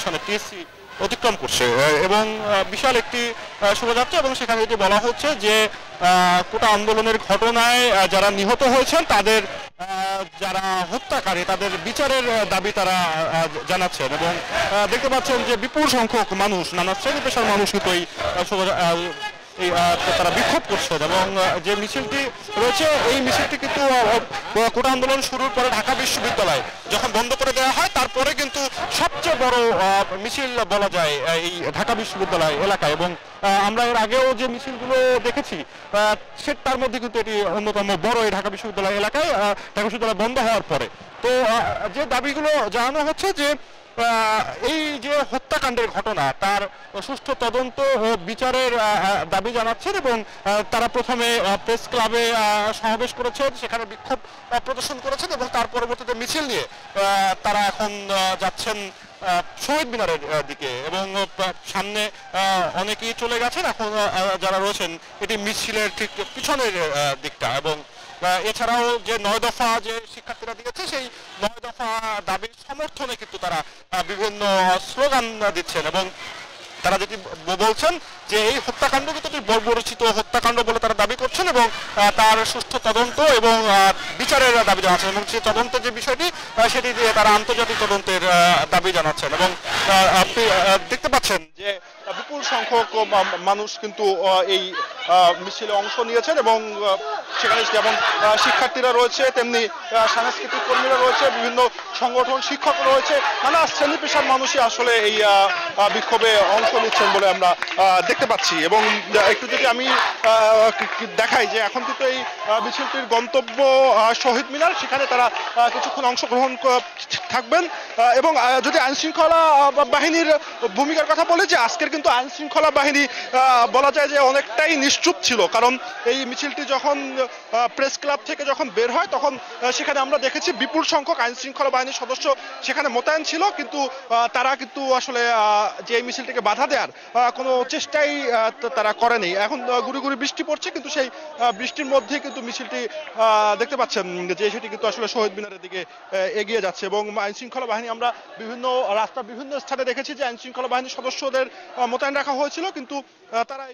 পিছনে টিএসসি অতিক্রম করছে এবং বিশাল একটি শোভাযাত্রা, এবং সেখানে যেটি বলা হচ্ছে যে কোটা আন্দোলনের ঘটনায় যারা নিহত হয়েছেন তাদের যারা হত্যাকারী তাদের বিচারের দাবি তারা জানাচ্ছেন। এবং দেখতে পাচ্ছেন যে বিপুল সংখ্যক মানুষ, নানা শ্রেণী পেশার মানুষ কিন্তু এই তারা বিক্ষোভ করছেন। এবং যে মিছিলটি রয়েছে এই মিছিলটি কিন্তু কোটা আন্দোলন শুরুর পরে ঢাকা বিশ্ববিদ্যালয় যখন বন্ধ করে দেওয়া হয় তারপরে কিন্তু সবচেয়ে বড় মিছিল বলা যায় এই ঢাকা বিশ্ববিদ্যালয় এলাকায়। এবং আমরা এর আগেও যে মিছিলগুলো দেখেছি তার মধ্যে কিন্তু এটি অন্যতম বড় এই ঢাকা বিশ্ববিদ্যালয় এলাকায়, ঢাকা বিশ্ববিদ্যালয় বন্ধ হওয়ার পরে। তো যে দাবিগুলো জানানো হচ্ছে যে এই যে হত্যাকাণ্ডের ঘটনা তার সুষ্ঠু তদন্ত ও বিচারের দাবি জানাচ্ছেন। এবং তারা প্রথমে প্রেস ক্লাবে সমাবেশ করেছেন, সেখানে বিক্ষোভ প্রদর্শন করেছেন, এবং তার পরবর্তীতে মিছিল নিয়ে তারা এখন যাচ্ছেন শহীদ মিনারের দিকে। এবং সামনে অনেকেই চলে গেছেন, এখন যারা রয়েছেন এটি মিছিলের ঠিক পিছনের দিকটা। এবং এছাড়াও যে 9 দফা যে শিক্ষার্থীরা দিয়েছে সেই 9 দফা দাবির সমর্থনে কিন্তু তারা বিভিন্ন স্লোগান দিচ্ছেন। এবং তারা যেটি বলছেন যে এই হত্যাকাণ্ড কিন্তু বর্বরচিত হত্যাকাণ্ড বলে তারা দাবি করছেন, এবং তার সুষ্ঠু তদন্ত এবং বিচারের দাবি জানাচ্ছেন। এবং সেই তদন্তের যে বিষয়টি সেটি দিয়ে তারা আন্তর্জাতিক তদন্তের দাবি জানাচ্ছেন। এবং আপনি দেখতে পাচ্ছেন যে বিপুল সংখ্যক মানুষ কিন্তু এই মিছিলে অংশ নিয়েছেন, এবং সেখানে যেমন শিক্ষার্থীরা রয়েছে তেমনি সাংস্কৃতিক কর্মীরা রয়েছে, বিভিন্ন সংগঠন, শিক্ষক রয়েছে, নানা শ্রেণী পেশার মানুষই আসলে এই বিক্ষোভে অংশ নিচ্ছেন বলে আমরা দেখতে পাচ্ছি। এবং একটু যদি আমি দেখাই যে এখন কিন্তু এই মিছিলটির গন্তব্য শহীদ মিনার, সেখানে তারা কিছুক্ষণ অংশগ্রহণ থাকবেন। এবং যদি আইনশৃঙ্খলা বাহিনীর ভূমিকার কথা বলি, যে আজকের কিন্তু আইনশৃঙ্খলা বাহিনী বলা যায় যে অনেকটাই নিশ্চুপ ছিল, কারণ এই মিছিলটি যখন প্রেস ক্লাব থেকে যখন বের হয় তখন সেখানে আমরা দেখেছি বিপুল সংখ্যক আইনশৃঙ্খলা বাহিনীর সদস্য সেখানে মোতায়েন ছিল, কিন্তু তারা কিন্তু আসলে যে এই মিছিলটিকে বাধা দেওয়ার কোনো চেষ্টাই তারা করেনি। এখন গুড়ি গুড়ি বৃষ্টি পড়ছে, কিন্তু সেই বৃষ্টির মধ্যে কিন্তু মিছিলটি দেখতে পাচ্ছেন যে সেটি কিন্তু আসলে শহীদ মিনারের দিকে এগিয়ে যাচ্ছে। এবং আইনশৃঙ্খলা বাহিনী আমরা বিভিন্ন রাস্তার বিভিন্ন স্থানে দেখেছি যে আইনশৃঙ্খলা বাহিনীর সদস্যদের মোতায়েন রাখা হয়েছিল, কিন্তু তারা